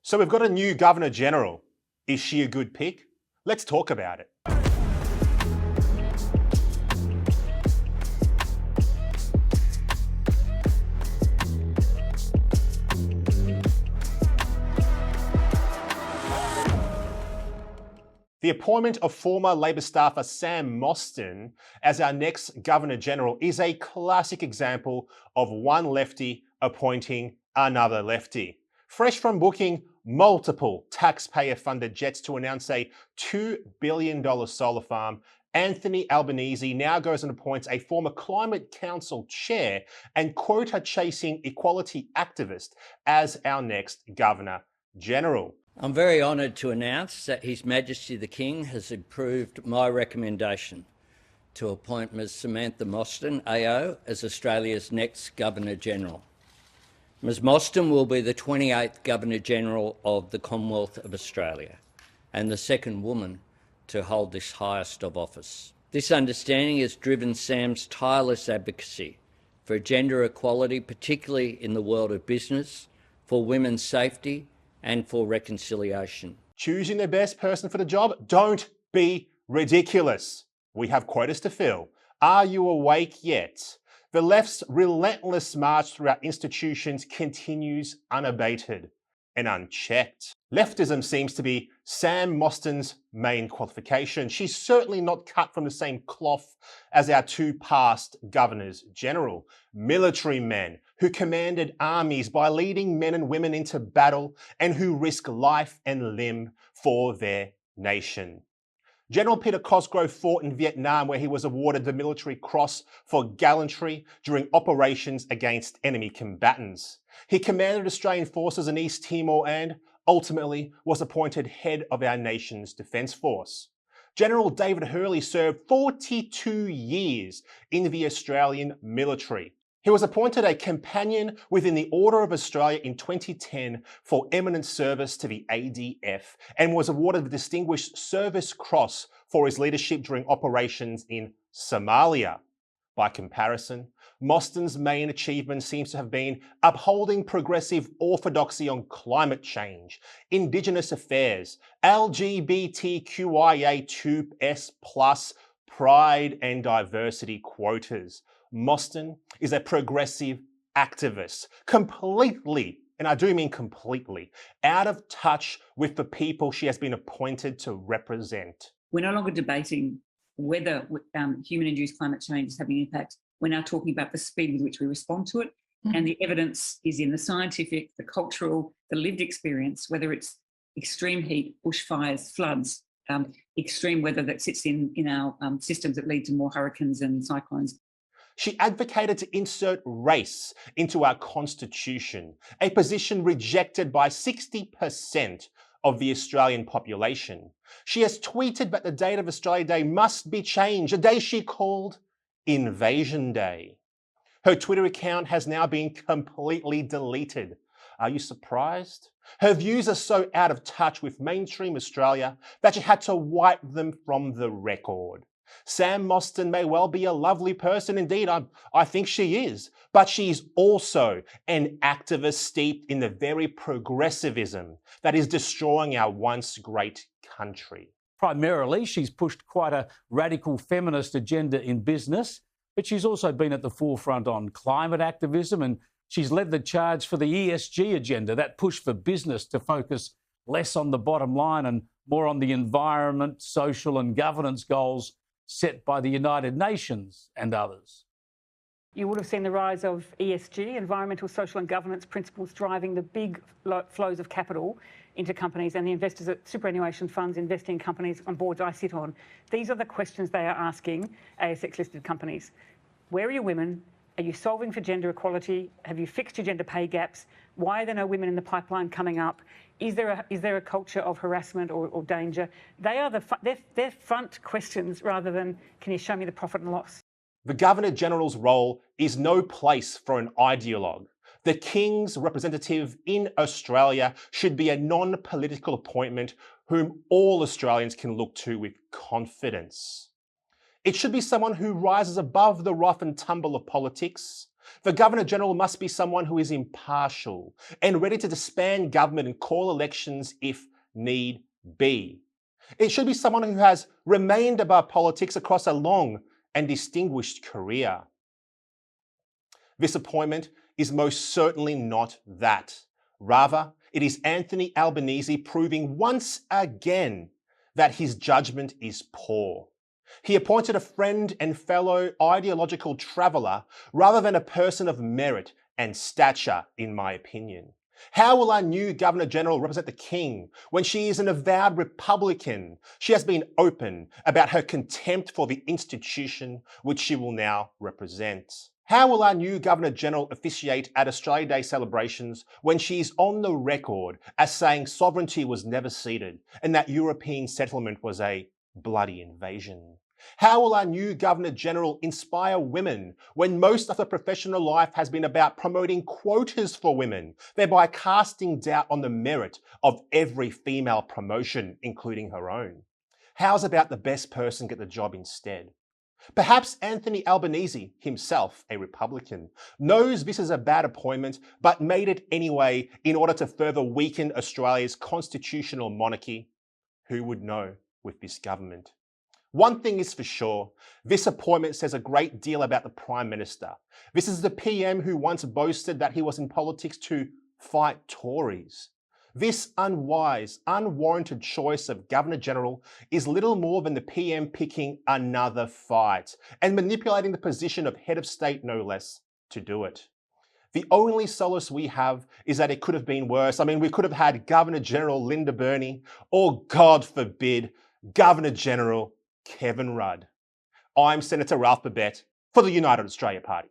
So we've got a new Governor General. Is she a good pick? Let's talk about it. The appointment of former Labor staffer Sam Mostyn as our next Governor General is a classic example of one lefty appointing another lefty. Fresh from booking multiple taxpayer-funded jets to announce a $2 billion solar farm, Anthony Albanese now goes and appoints a former Climate Council chair and quota-chasing equality activist as our next Governor General. I'm very honoured to announce that His Majesty the King has approved my recommendation to appoint Ms Samantha Mostyn AO as Australia's next Governor-General. Ms Mostyn will be the 28th Governor-General of the Commonwealth of Australia and the second woman to hold this highest of office. This understanding has driven Sam's tireless advocacy for gender equality, particularly in the world of business, for women's safety and for reconciliation. Choosing the best person for the job? Don't be ridiculous. We have quotas to fill. Are you awake yet? The left's relentless march through our institutions continues unabated and unchecked. Leftism seems to be Sam Mostyn's main qualification. She's certainly not cut from the same cloth as our two past Governors General, military men who commanded armies by leading men and women into battle and who risk life and limb for their nation. General Peter Cosgrove fought in Vietnam, where he was awarded the Military Cross for gallantry during operations against enemy combatants. He commanded Australian forces in East Timor and ultimately was appointed head of our nation's Defence Force. General David Hurley served 42 years in the Australian military. He was appointed a companion within the Order of Australia in 2010 for eminent service to the ADF and was awarded the Distinguished Service Cross for his leadership during operations in Somalia. By comparison, Mostyn's main achievement seems to have been upholding progressive orthodoxy on climate change, Indigenous affairs, LGBTQIA2S+, pride and diversity quotas. Mostyn is a progressive activist, completely, and I do mean completely, out of touch with the people she has been appointed to represent. We're no longer debating whether human-induced climate change is having an impact. We're now talking about the speed with which we respond to it. And the evidence is in the scientific, the cultural, the lived experience, whether it's extreme heat, bushfires, floods, extreme weather that sits in our systems that lead to more hurricanes and cyclones. She advocated to insert race into our constitution, a position rejected by 60% of the Australian population. She has tweeted that the date of Australia Day must be changed, a day she called Invasion Day. Her Twitter account has now been completely deleted. Are you surprised? Her views are so out of touch with mainstream Australia that she had to wipe them from the record. Sam Mostyn may well be a lovely person indeed, I think she is, but she's also an activist steeped in the very progressivism that is destroying our once great country. Primarily, she's pushed quite a radical feminist agenda in business, but she's also been at the forefront on climate activism, and she's led the charge for the ESG agenda, that push for business to focus less on the bottom line and more on the environment, social and governance goals set by the United Nations and others. You would have seen the rise of ESG, environmental, social and governance principles, driving the big flows of capital into companies, and the investors at superannuation funds investing in companies on boards I sit on. These are the questions they are asking ASX-listed companies. Where are your women? Are you solving for gender equality? Have you fixed your gender pay gaps? Why are there no women in the pipeline coming up? Is there a culture of harassment or danger? They're front questions rather than, can you show me the profit and loss? The Governor-General's role is no place for an ideologue. The King's representative in Australia should be a non-political appointment whom all Australians can look to with confidence. It should be someone who rises above the rough and tumble of politics, The Governor-General must be someone who is impartial and ready to disband government and call elections if need be. It should be someone who has remained above politics across a long and distinguished career. This appointment is most certainly not that. Rather, it is Anthony Albanese proving once again that his judgment is poor. He appointed a friend and fellow ideological traveller rather than a person of merit and stature, in my opinion. How will our new Governor-General represent the King when she is an avowed Republican? She has been open about her contempt for the institution which she will now represent. How will our new Governor-General officiate at Australia Day celebrations when she is on the record as saying sovereignty was never ceded and that European settlement was a bloody invasion? How will our new Governor-General inspire women when most of her professional life has been about promoting quotas for women, thereby casting doubt on the merit of every female promotion, including her own? How's about the best person get the job instead? Perhaps Anthony Albanese, himself a Republican, knows this is a bad appointment but made it anyway in order to further weaken Australia's constitutional monarchy. Who would know with this government? One thing is for sure, this appointment says a great deal about the Prime Minister. This is the PM who once boasted that he was in politics to fight Tories. This unwise, unwarranted choice of Governor-General is little more than the PM picking another fight and manipulating the position of head of state, no less, to do it. The only solace we have is that it could have been worse. I mean, we could have had Governor-General Linda Burney or, God forbid, Governor-General Kevin Rudd. I'm Senator Ralph Babet for the United Australia Party.